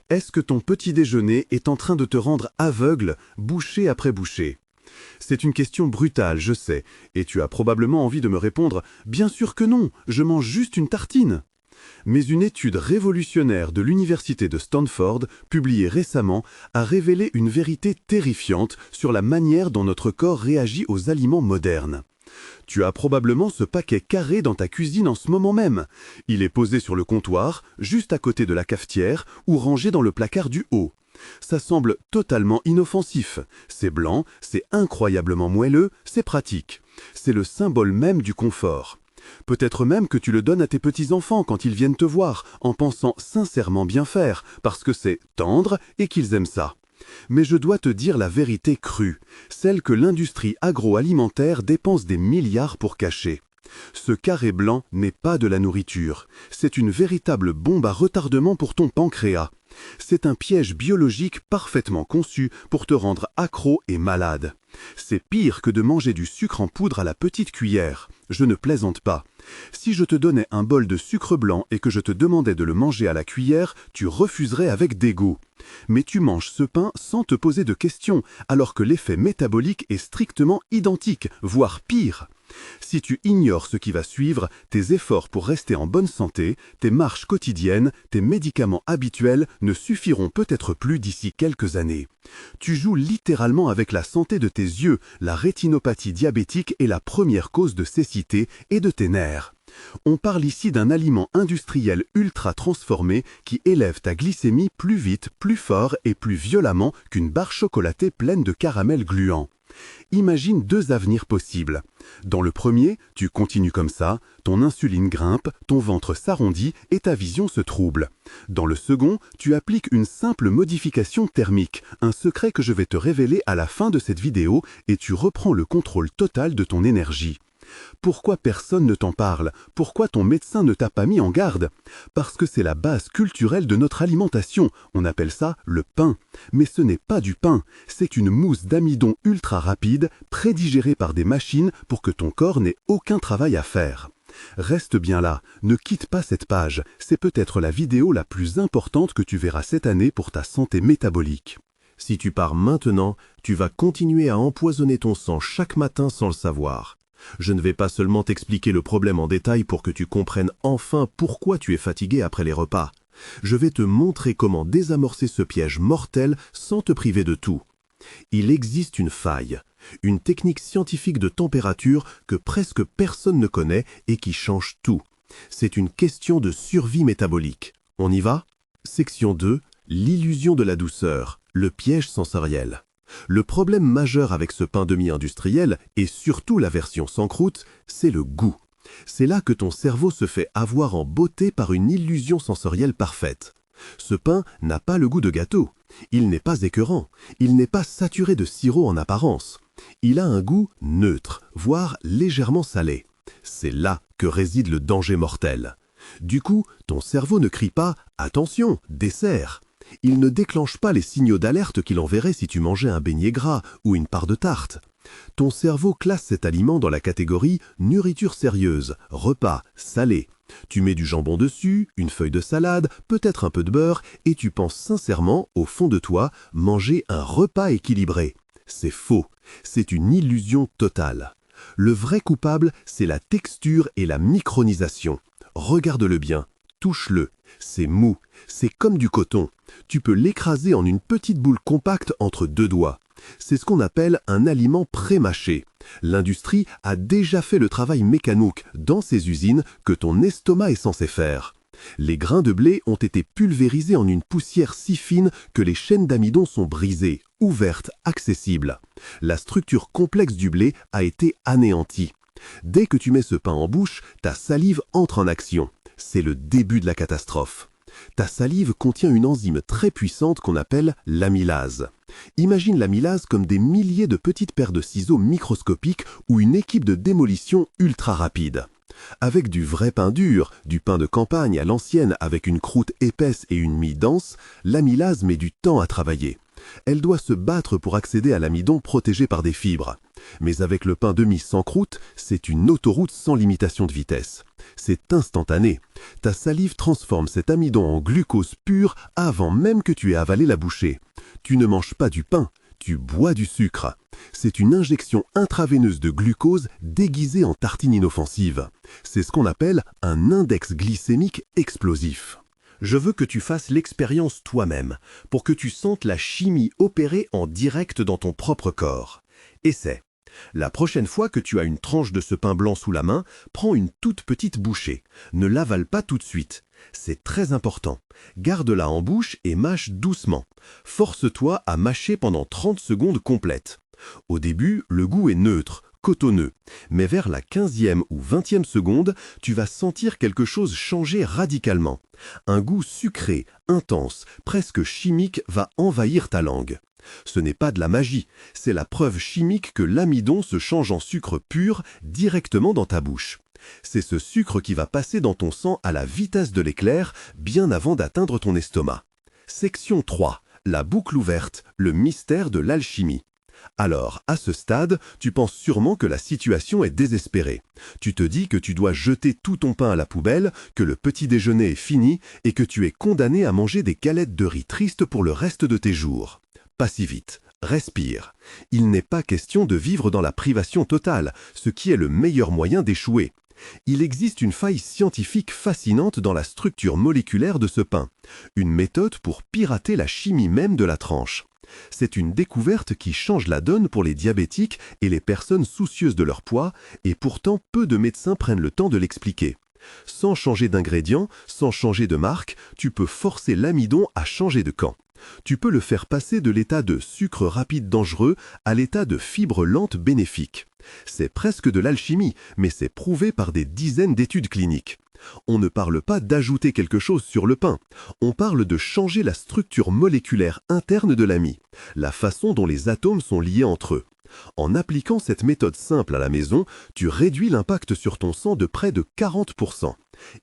Est-ce que ton petit déjeuner est en train de te rendre aveugle, bouchée après bouchée? C'est une question brutale, je sais, et tu as probablement envie de me répondre « Bien sûr que non, je mange juste une tartine !» Mais une étude révolutionnaire de l'université de Stanford, publiée récemment, a révélé une vérité terrifiante sur la manière dont notre corps réagit aux aliments modernes. Tu as probablement ce paquet carré dans ta cuisine en ce moment même. Il est posé sur le comptoir, juste à côté de la cafetière ou rangé dans le placard du haut. Ça semble totalement inoffensif. C'est blanc, c'est incroyablement moelleux, c'est pratique. C'est le symbole même du confort. Peut-être même que tu le donnes à tes petits-enfants quand ils viennent te voir, en pensant sincèrement bien faire, parce que c'est tendre et qu'ils aiment ça. Mais je dois te dire la vérité crue, celle que l'industrie agroalimentaire dépense des milliards pour cacher. Ce carré blanc n'est pas de la nourriture, c'est une véritable bombe à retardement pour ton pancréas. C'est un piège biologique parfaitement conçu pour te rendre accro et malade. C'est pire que de manger du sucre en poudre à la petite cuillère. Je ne plaisante pas. Si je te donnais un bol de sucre blanc et que je te demandais de le manger à la cuillère, tu refuserais avec dégoût. Mais tu manges ce pain sans te poser de questions, alors que l'effet métabolique est strictement identique, voire pire. Si tu ignores ce qui va suivre, tes efforts pour rester en bonne santé, tes marches quotidiennes, tes médicaments habituels ne suffiront peut-être plus d'ici quelques années. Tu joues littéralement avec la santé de tes yeux, la rétinopathie diabétique est la première cause de cécité et de tes nerfs. On parle ici d'un aliment industriel ultra transformé qui élève ta glycémie plus vite, plus fort et plus violemment qu'une barre chocolatée pleine de caramel gluant. Imagine deux avenirs possibles. Dans le premier, tu continues comme ça, ton insuline grimpe, ton ventre s'arrondit et ta vision se trouble. Dans le second, tu appliques une simple modification thermique, un secret que je vais te révéler à la fin de cette vidéo et tu reprends le contrôle total de ton énergie. Pourquoi personne ne t'en parle? Pourquoi ton médecin ne t'a pas mis en garde? Parce que c'est la base culturelle de notre alimentation. On appelle ça le pain. Mais ce n'est pas du pain. C'est une mousse d'amidon ultra rapide, prédigérée par des machines pour que ton corps n'ait aucun travail à faire. Reste bien là, ne quitte pas cette page. C'est peut-être la vidéo la plus importante que tu verras cette année pour ta santé métabolique. Si tu pars maintenant, tu vas continuer à empoisonner ton sang chaque matin sans le savoir. Je ne vais pas seulement t'expliquer le problème en détail pour que tu comprennes enfin pourquoi tu es fatigué après les repas. Je vais te montrer comment désamorcer ce piège mortel sans te priver de tout. Il existe une faille, une technique scientifique de température que presque personne ne connaît et qui change tout. C'est une question de survie métabolique. On y va? Section 2, l'illusion de la douceur, le piège sensoriel. Le problème majeur avec ce pain demi-industriel, et surtout la version sans croûte, c'est le goût. C'est là que ton cerveau se fait avoir en beauté par une illusion sensorielle parfaite. Ce pain n'a pas le goût de gâteau. Il n'est pas écœurant. Il n'est pas saturé de sirop en apparence. Il a un goût neutre, voire légèrement salé. C'est là que réside le danger mortel. Du coup, ton cerveau ne crie pas « Attention, dessert !» Il ne déclenche pas les signaux d'alerte qu'il enverrait si tu mangeais un beignet gras ou une part de tarte. Ton cerveau classe cet aliment dans la catégorie nourriture sérieuse, repas, salé. Tu mets du jambon dessus, une feuille de salade, peut-être un peu de beurre, et tu penses sincèrement, au fond de toi, manger un repas équilibré. C'est faux, c'est une illusion totale. Le vrai coupable, c'est la texture et la micronisation. Regarde-le bien, touche-le, c'est mou, c'est comme du coton. Tu peux l'écraser en une petite boule compacte entre deux doigts. C'est ce qu'on appelle un aliment pré-mâché. L'industrie a déjà fait le travail mécanique dans ces usines que ton estomac est censé faire. Les grains de blé ont été pulvérisés en une poussière si fine que les chaînes d'amidon sont brisées, ouvertes, accessibles. La structure complexe du blé a été anéantie. Dès que tu mets ce pain en bouche, ta salive entre en action. C'est le début de la catastrophe. Ta salive contient une enzyme très puissante qu'on appelle l'amylase. Imagine l'amylase comme des milliers de petites paires de ciseaux microscopiques ou une équipe de démolition ultra rapide. Avec du vrai pain dur, du pain de campagne à l'ancienne avec une croûte épaisse et une mie dense, l'amylase met du temps à travailler. Elle doit se battre pour accéder à l'amidon protégé par des fibres. Mais avec le pain de mie sans croûte, c'est une autoroute sans limitation de vitesse. C'est instantané. Ta salive transforme cet amidon en glucose pur avant même que tu aies avalé la bouchée. Tu ne manges pas du pain, tu bois du sucre. C'est une injection intraveineuse de glucose déguisée en tartine inoffensive. C'est ce qu'on appelle un index glycémique explosif. Je veux que tu fasses l'expérience toi-même, pour que tu sentes la chimie opérer en direct dans ton propre corps. Essaie. La prochaine fois que tu as une tranche de ce pain blanc sous la main, prends une toute petite bouchée. Ne l'avale pas tout de suite. C'est très important. Garde-la en bouche et mâche doucement. Force-toi à mâcher pendant 30 secondes complètes. Au début, le goût est neutre, cotonneux, mais vers la 15e ou 20e seconde, tu vas sentir quelque chose changer radicalement. Un goût sucré, intense, presque chimique va envahir ta langue. Ce n'est pas de la magie, c'est la preuve chimique que l'amidon se change en sucre pur directement dans ta bouche. C'est ce sucre qui va passer dans ton sang à la vitesse de l'éclair, bien avant d'atteindre ton estomac. Section 3. La boucle ouverte, le mystère de l'alchimie. Alors, à ce stade, tu penses sûrement que la situation est désespérée. Tu te dis que tu dois jeter tout ton pain à la poubelle, que le petit déjeuner est fini et que tu es condamné à manger des galettes de riz tristes pour le reste de tes jours. Pas si vite, respire. Il n'est pas question de vivre dans la privation totale, ce qui est le meilleur moyen d'échouer. Il existe une faille scientifique fascinante dans la structure moléculaire de ce pain, une méthode pour pirater la chimie même de la tranche. C'est une découverte qui change la donne pour les diabétiques et les personnes soucieuses de leur poids, et pourtant peu de médecins prennent le temps de l'expliquer. Sans changer d'ingrédients, sans changer de marque, tu peux forcer l'amidon à changer de camp. Tu peux le faire passer de l'état de sucre rapide dangereux à l'état de fibre lente bénéfique. C'est presque de l'alchimie, mais c'est prouvé par des dizaines d'études cliniques. On ne parle pas d'ajouter quelque chose sur le pain, on parle de changer la structure moléculaire interne de l'ami, la façon dont les atomes sont liés entre eux. En appliquant cette méthode simple à la maison, tu réduis l'impact sur ton sang de près de 40%.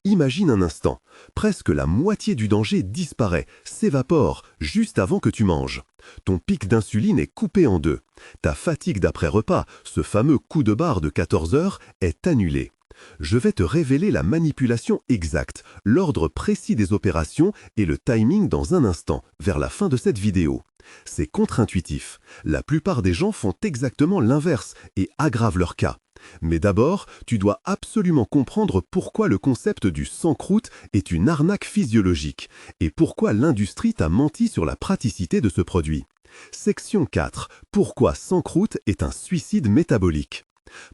Imagine un instant, presque la moitié du danger disparaît, s'évapore, juste avant que tu manges. Ton pic d'insuline est coupé en deux. Ta fatigue d'après-repas, ce fameux coup de barre de 14 heures, est annulé. Je vais te révéler la manipulation exacte, l'ordre précis des opérations et le timing dans un instant, vers la fin de cette vidéo. C'est contre-intuitif. La plupart des gens font exactement l'inverse et aggravent leur cas. Mais d'abord, tu dois absolument comprendre pourquoi le concept du sans croûte est une arnaque physiologique et pourquoi l'industrie t'a menti sur la praticité de ce produit. Section 4. Pourquoi sans croûte est un suicide métabolique.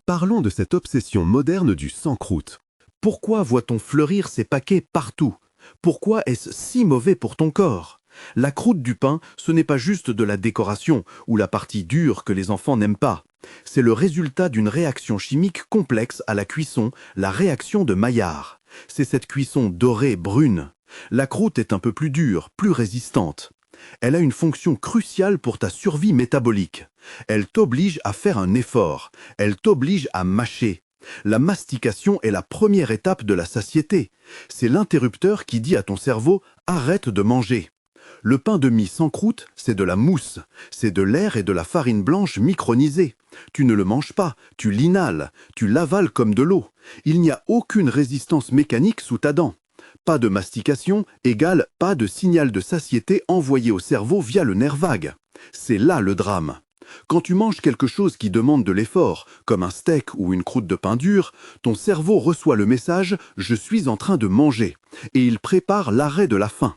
Parlons de cette obsession moderne du sans croûte. Pourquoi voit-on fleurir ces paquets partout? Pourquoi est-ce si mauvais pour ton corps? La croûte du pain, ce n'est pas juste de la décoration ou la partie dure que les enfants n'aiment pas. C'est le résultat d'une réaction chimique complexe à la cuisson, la réaction de Maillard. C'est cette cuisson dorée brune. La croûte est un peu plus dure, plus résistante. Elle a une fonction cruciale pour ta survie métabolique. Elle t'oblige à faire un effort. Elle t'oblige à mâcher. La mastication est la première étape de la satiété. C'est l'interrupteur qui dit à ton cerveau « arrête de manger ». Le pain de mie sans croûte, c'est de la mousse. C'est de l'air et de la farine blanche micronisée. Tu ne le manges pas, tu l'inhales, tu l'avales comme de l'eau. Il n'y a aucune résistance mécanique sous ta dent. Pas de mastication égale pas de signal de satiété envoyé au cerveau via le nerf vague. C'est là le drame. Quand tu manges quelque chose qui demande de l'effort, comme un steak ou une croûte de pain dur, ton cerveau reçoit le message « je suis en train de manger » et il prépare l'arrêt de la faim.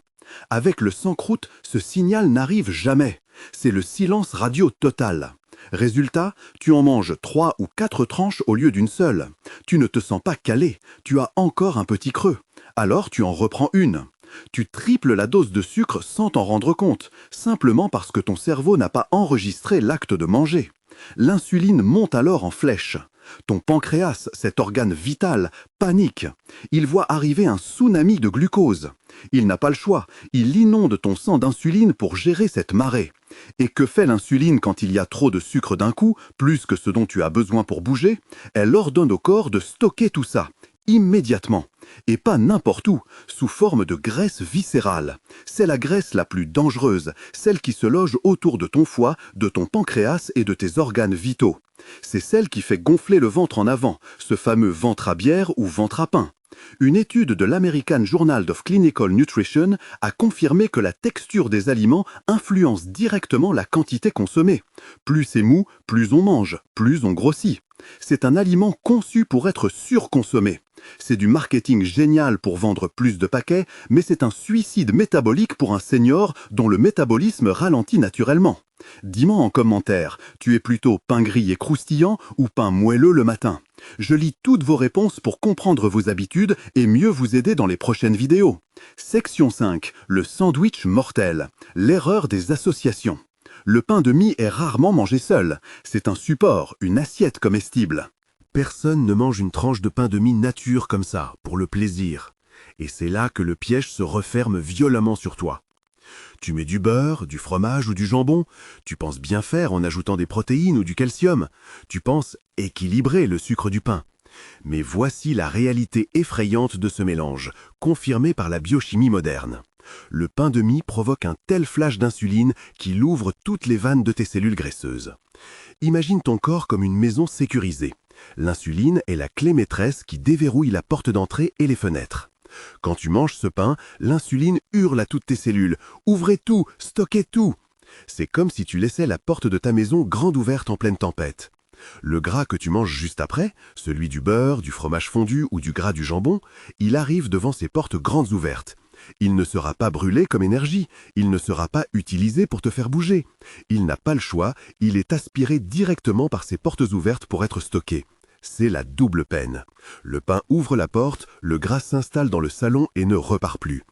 Avec le sans croûte, ce signal n'arrive jamais. C'est le silence radio total. Résultat, tu en manges 3 ou 4 tranches au lieu d'une seule. Tu ne te sens pas calé, tu as encore un petit creux. Alors tu en reprends une. Tu triples la dose de sucre sans t'en rendre compte, simplement parce que ton cerveau n'a pas enregistré l'acte de manger. L'insuline monte alors en flèche. Ton pancréas, cet organe vital, panique. Il voit arriver un tsunami de glucose. Il n'a pas le choix, il inonde ton sang d'insuline pour gérer cette marée. Et que fait l'insuline quand il y a trop de sucre d'un coup, plus que ce dont tu as besoin pour bouger? Elle ordonne au corps de stocker tout ça, immédiatement. Et pas n'importe où, sous forme de graisse viscérale. C'est la graisse la plus dangereuse, celle qui se loge autour de ton foie, de ton pancréas et de tes organes vitaux. C'est celle qui fait gonfler le ventre en avant, ce fameux ventre à bière ou ventre à pain. Une étude de l'American Journal of Clinical Nutrition a confirmé que la texture des aliments influence directement la quantité consommée. Plus c'est mou, plus on mange, plus on grossit. C'est un aliment conçu pour être surconsommé. C'est du marketing génial pour vendre plus de paquets, mais c'est un suicide métabolique pour un senior dont le métabolisme ralentit naturellement. Dis-moi en commentaire, tu es plutôt pain gris et croustillant ou pain moelleux le matin? Je lis toutes vos réponses pour comprendre vos habitudes et mieux vous aider dans les prochaines vidéos. Section 5. Le sandwich mortel. L'erreur des associations. Le pain de mie est rarement mangé seul. C'est un support, une assiette comestible. Personne ne mange une tranche de pain de mie nature comme ça, pour le plaisir. Et c'est là que le piège se referme violemment sur toi. Tu mets du beurre, du fromage ou du jambon. Tu penses bien faire en ajoutant des protéines ou du calcium. Tu penses équilibrer le sucre du pain. Mais voici la réalité effrayante de ce mélange, confirmée par la biochimie moderne. Le pain de mie provoque un tel flash d'insuline qu'il ouvre toutes les vannes de tes cellules graisseuses. Imagine ton corps comme une maison sécurisée. L'insuline est la clé maîtresse qui déverrouille la porte d'entrée et les fenêtres. Quand tu manges ce pain, l'insuline hurle à toutes tes cellules « Ouvrez tout, stockez tout !» C'est comme si tu laissais la porte de ta maison grande ouverte en pleine tempête. Le gras que tu manges juste après, celui du beurre, du fromage fondu ou du gras du jambon, il arrive devant ces portes grandes ouvertes. Il ne sera pas brûlé comme énergie, il ne sera pas utilisé pour te faire bouger. Il n'a pas le choix, il est aspiré directement par ces portes ouvertes pour être stocké. C'est la double peine. Le pain ouvre la porte, le gras s'installe dans le salon et ne repart plus.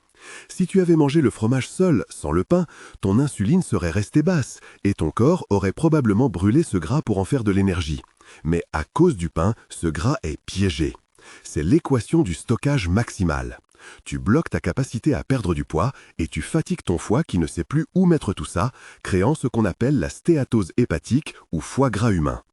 Si tu avais mangé le fromage seul, sans le pain, ton insuline serait restée basse et ton corps aurait probablement brûlé ce gras pour en faire de l'énergie. Mais à cause du pain, ce gras est piégé. C'est l'équation du stockage maximal. Tu bloques ta capacité à perdre du poids et tu fatigues ton foie qui ne sait plus où mettre tout ça, créant ce qu'on appelle la stéatose hépatique ou foie gras humain.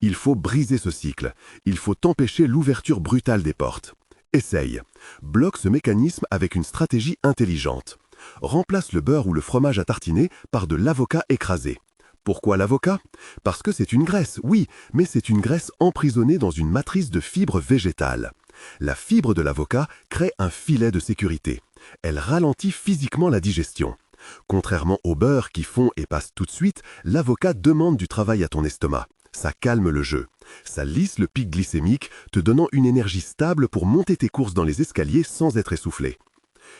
Il faut briser ce cycle. Il faut empêcher l'ouverture brutale des portes. Essaye. Bloque ce mécanisme avec une stratégie intelligente. Remplace le beurre ou le fromage à tartiner par de l'avocat écrasé. Pourquoi l'avocat? Parce que c'est une graisse, oui, mais c'est une graisse emprisonnée dans une matrice de fibres végétales. La fibre de l'avocat crée un filet de sécurité. Elle ralentit physiquement la digestion. Contrairement au beurre qui fond et passe tout de suite, l'avocat demande du travail à ton estomac. Ça calme le jeu. Ça lisse le pic glycémique, te donnant une énergie stable pour monter tes courses dans les escaliers sans être essoufflé.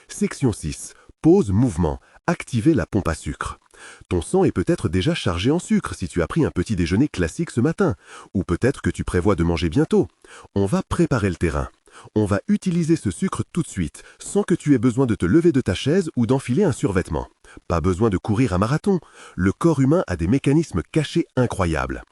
Section 6. Pause mouvement. Activer la pompe à sucre. Ton sang est peut-être déjà chargé en sucre si tu as pris un petit déjeuner classique ce matin, ou peut-être que tu prévois de manger bientôt. On va préparer le terrain. On va utiliser ce sucre tout de suite, sans que tu aies besoin de te lever de ta chaise ou d'enfiler un survêtement. Pas besoin de courir un marathon. Le corps humain a des mécanismes cachés incroyables.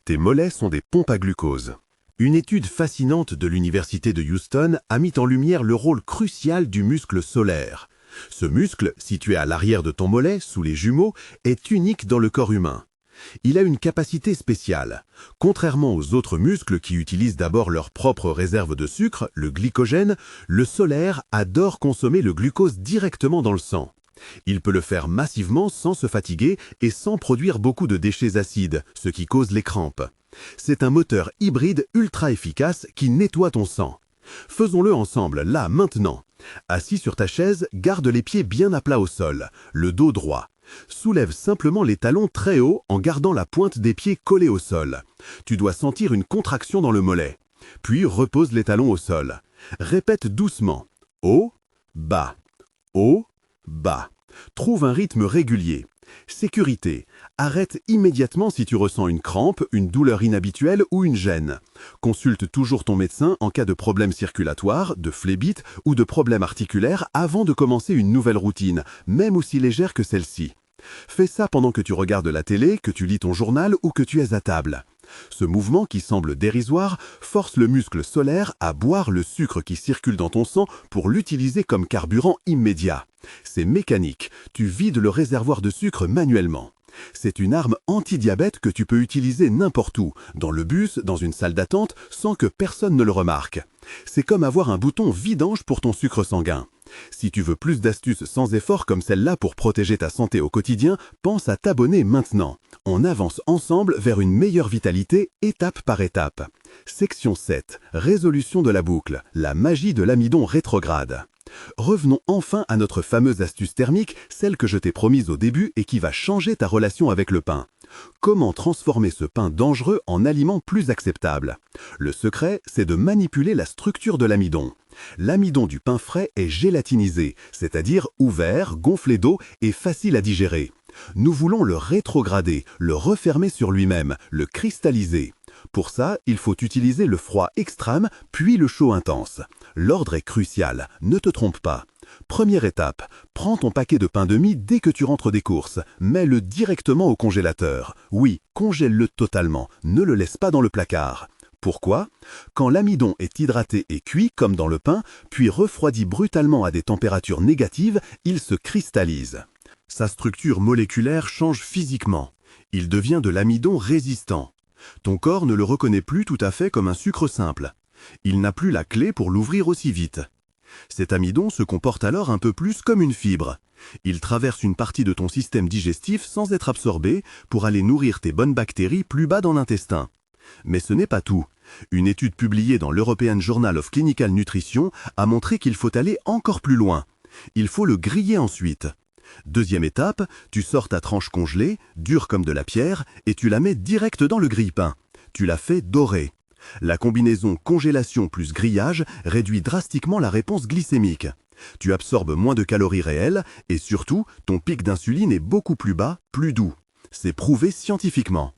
Tes mollets sont des pompes à glucose. Une étude fascinante de l'université de Houston a mis en lumière le rôle crucial du muscle solaire. Ce muscle, situé à l'arrière de ton mollet, sous les jumeaux, est unique dans le corps humain. Il a une capacité spéciale. Contrairement aux autres muscles qui utilisent d'abord leur propre réserve de sucre, le glycogène, le solaire adore consommer le glucose directement dans le sang. Il peut le faire massivement sans se fatiguer et sans produire beaucoup de déchets acides, ce qui cause les crampes. C'est un moteur hybride ultra efficace qui nettoie ton sang. Faisons-le ensemble, là, maintenant. Assis sur ta chaise, garde les pieds bien à plat au sol, le dos droit. Soulève simplement les talons très haut en gardant la pointe des pieds collée au sol. Tu dois sentir une contraction dans le mollet. Puis repose les talons au sol. Répète doucement. Haut, bas. Haut, bas. Trouve un rythme régulier. Sécurité. Arrête immédiatement si tu ressens une crampe, une douleur inhabituelle ou une gêne. Consulte toujours ton médecin en cas de problème circulatoire, de phlébite ou de problème articulaire avant de commencer une nouvelle routine, même aussi légère que celle-ci. Fais ça pendant que tu regardes la télé, que tu lis ton journal ou que tu es à table. Ce mouvement qui semble dérisoire force le muscle solaire à boire le sucre qui circule dans ton sang pour l'utiliser comme carburant immédiat. C'est mécanique, tu vides le réservoir de sucre manuellement. C'est une arme anti-diabète que tu peux utiliser n'importe où, dans le bus, dans une salle d'attente, sans que personne ne le remarque. C'est comme avoir un bouton vidange pour ton sucre sanguin. Si tu veux plus d'astuces sans effort comme celle-là pour protéger ta santé au quotidien, pense à t'abonner maintenant. On avance ensemble vers une meilleure vitalité, étape par étape. Section 7. Résolution de la boucle. La magie de l'amidon rétrograde. Revenons enfin à notre fameuse astuce thermique, celle que je t'ai promise au début et qui va changer ta relation avec le pain. Comment transformer ce pain dangereux en aliment plus acceptable? Le secret, c'est de manipuler la structure de l'amidon. L'amidon du pain frais est gélatinisé, c'est-à-dire ouvert, gonflé d'eau et facile à digérer. Nous voulons le rétrograder, le refermer sur lui-même, le cristalliser. Pour ça, il faut utiliser le froid extrême, puis le chaud intense. L'ordre est crucial, ne te trompe pas. Première étape, prends ton paquet de pain de mie dès que tu rentres des courses. Mets-le directement au congélateur. Oui, congèle-le totalement, ne le laisse pas dans le placard. Pourquoi? Quand l'amidon est hydraté et cuit, comme dans le pain, puis refroidi brutalement à des températures négatives, il se cristallise. Sa structure moléculaire change physiquement. Il devient de l'amidon résistant. Ton corps ne le reconnaît plus tout à fait comme un sucre simple. Il n'a plus la clé pour l'ouvrir aussi vite. Cet amidon se comporte alors un peu plus comme une fibre. Il traverse une partie de ton système digestif sans être absorbé pour aller nourrir tes bonnes bactéries plus bas dans l'intestin. Mais ce n'est pas tout. Une étude publiée dans l'European Journal of Clinical Nutrition a montré qu'il faut aller encore plus loin. Il faut le griller ensuite. Deuxième étape, tu sors ta tranche congelée, dure comme de la pierre, et tu la mets direct dans le grille-pain. Tu la fais dorer. La combinaison congélation plus grillage réduit drastiquement la réponse glycémique. Tu absorbes moins de calories réelles et surtout, ton pic d'insuline est beaucoup plus bas, plus doux. C'est prouvé scientifiquement.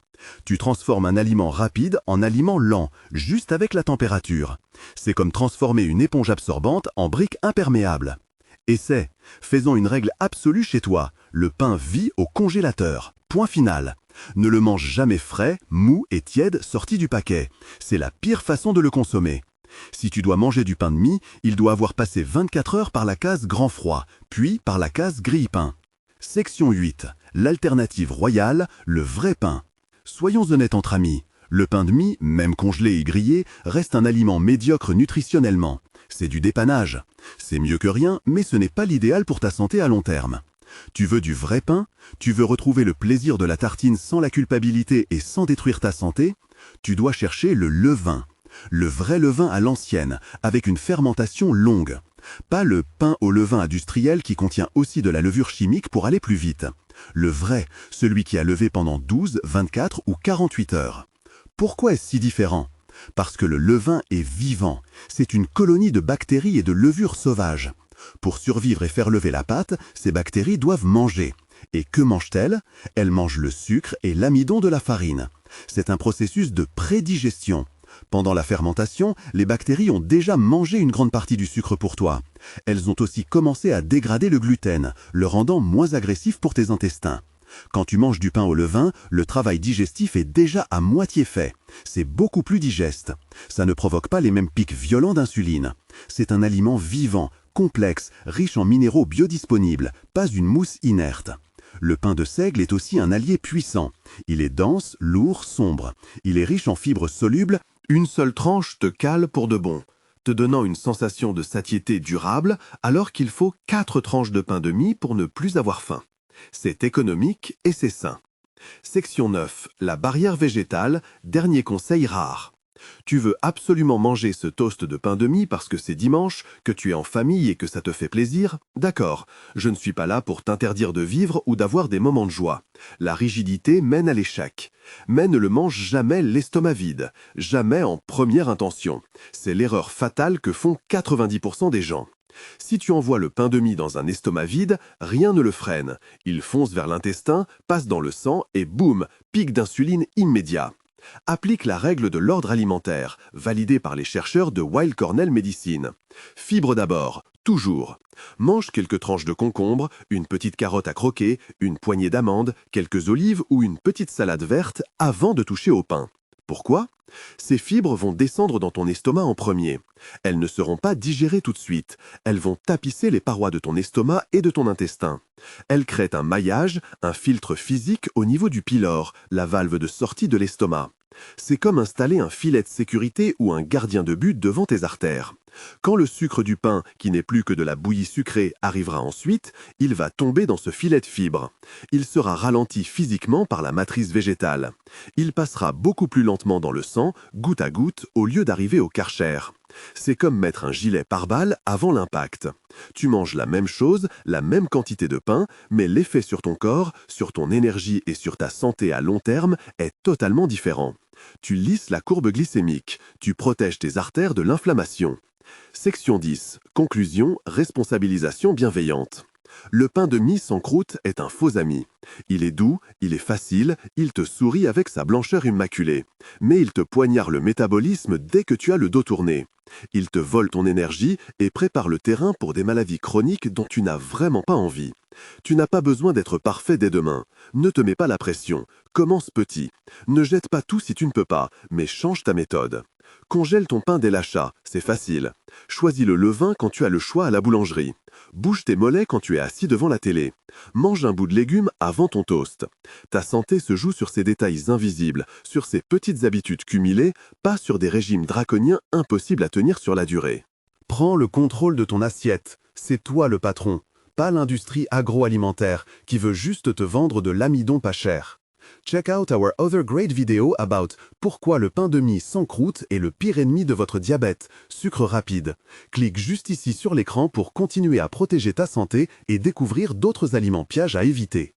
Tu transformes un aliment rapide en aliment lent, juste avec la température. C'est comme transformer une éponge absorbante en brique imperméable. Essaie. Faisons une règle absolue chez toi. Le pain vit au congélateur. Point final. Ne le mange jamais frais, mou et tiède sorti du paquet. C'est la pire façon de le consommer. Si tu dois manger du pain de mie, il doit avoir passé 24 heures par la case grand froid, puis par la case grille-pain. Section 8. L'alternative royale, le vrai pain. Soyons honnêtes entre amis. Le pain de mie, même congelé et grillé, reste un aliment médiocre nutritionnellement. C'est du dépannage. C'est mieux que rien, mais ce n'est pas l'idéal pour ta santé à long terme. Tu veux du vrai pain? Tu veux retrouver le plaisir de la tartine sans la culpabilité et sans détruire ta santé? Tu dois chercher le levain. Le vrai levain à l'ancienne, avec une fermentation longue. Pas le pain au levain industriel qui contient aussi de la levure chimique pour aller plus vite. Le vrai, celui qui a levé pendant 12, 24 ou 48 heures. Pourquoi est-ce si différent? Parce que le levain est vivant. C'est une colonie de bactéries et de levures sauvages. Pour survivre et faire lever la pâte, ces bactéries doivent manger. Et que mangent-elles? Elles mangent le sucre et l'amidon de la farine. C'est un processus de prédigestion. Pendant la fermentation, les bactéries ont déjà mangé une grande partie du sucre pour toi. Elles ont aussi commencé à dégrader le gluten, le rendant moins agressif pour tes intestins. Quand tu manges du pain au levain, le travail digestif est déjà à moitié fait. C'est beaucoup plus digeste. Ça ne provoque pas les mêmes pics violents d'insuline. C'est un aliment vivant, complexe, riche en minéraux biodisponibles, pas une mousse inerte. Le pain de seigle est aussi un allié puissant. Il est dense, lourd, sombre. Il est riche en fibres solubles. Une seule tranche te cale pour de bon, te donnant une sensation de satiété durable alors qu'il faut 4 tranches de pain de mie pour ne plus avoir faim. C'est économique et c'est sain. Section 9. La barrière végétale, dernier conseil rare. Tu veux absolument manger ce toast de pain de mie parce que c'est dimanche, que tu es en famille et que ça te fait plaisir? D'accord, je ne suis pas là pour t'interdire de vivre ou d'avoir des moments de joie. La rigidité mène à l'échec. Mais ne le mange jamais l'estomac vide, jamais en première intention. C'est l'erreur fatale que font 90% des gens. Si tu envoies le pain de mie dans un estomac vide, rien ne le freine. Il fonce vers l'intestin, passe dans le sang et boum, pic d'insuline immédiat. Applique la règle de l'ordre alimentaire, validée par les chercheurs de Weill Cornell Medicine. Fibre d'abord, toujours. Mange quelques tranches de concombre, une petite carotte à croquer, une poignée d'amandes, quelques olives ou une petite salade verte avant de toucher au pain. Pourquoi? Ces fibres vont descendre dans ton estomac en premier. Elles ne seront pas digérées tout de suite. Elles vont tapisser les parois de ton estomac et de ton intestin. Elles créent un maillage, un filtre physique au niveau du pylore, la valve de sortie de l'estomac. C'est comme installer un filet de sécurité ou un gardien de but devant tes artères. Quand le sucre du pain, qui n'est plus que de la bouillie sucrée, arrivera ensuite, il va tomber dans ce filet de fibres. Il sera ralenti physiquement par la matrice végétale. Il passera beaucoup plus lentement dans le sang, goutte à goutte, au lieu d'arriver au Karcher. C'est comme mettre un gilet pare-balles avant l'impact. Tu manges la même chose, la même quantité de pain, mais l'effet sur ton corps, sur ton énergie et sur ta santé à long terme est totalement différent. Tu lisses la courbe glycémique, tu protèges tes artères de l'inflammation. Section 10. Conclusion, responsabilisation bienveillante. Le pain de mie sans croûte est un faux ami. Il est doux, il est facile, il te sourit avec sa blancheur immaculée. Mais il te poignarde le métabolisme dès que tu as le dos tourné. Il te vole ton énergie et prépare le terrain pour des maladies chroniques dont tu n'as vraiment pas envie. Tu n'as pas besoin d'être parfait dès demain. Ne te mets pas la pression. Commence petit. Ne jette pas tout si tu ne peux pas, mais change ta méthode. Congèle ton pain dès l'achat, c'est facile. Choisis le levain quand tu as le choix à la boulangerie. Bouge tes mollets quand tu es assis devant la télé. Mange un bout de légumes avant ton toast. Ta santé se joue sur ces détails invisibles, sur ces petites habitudes cumulées, pas sur des régimes draconiens impossibles à tenir sur la durée. Prends le contrôle de ton assiette. C'est toi le patron, pas l'industrie agroalimentaire qui veut juste te vendre de l'amidon pas cher. Check out our other great video about pourquoi le pain de mie sans croûte est le pire ennemi de votre diabète, sucre rapide. Clique juste ici sur l'écran pour continuer à protéger ta santé et découvrir d'autres aliments pièges à éviter.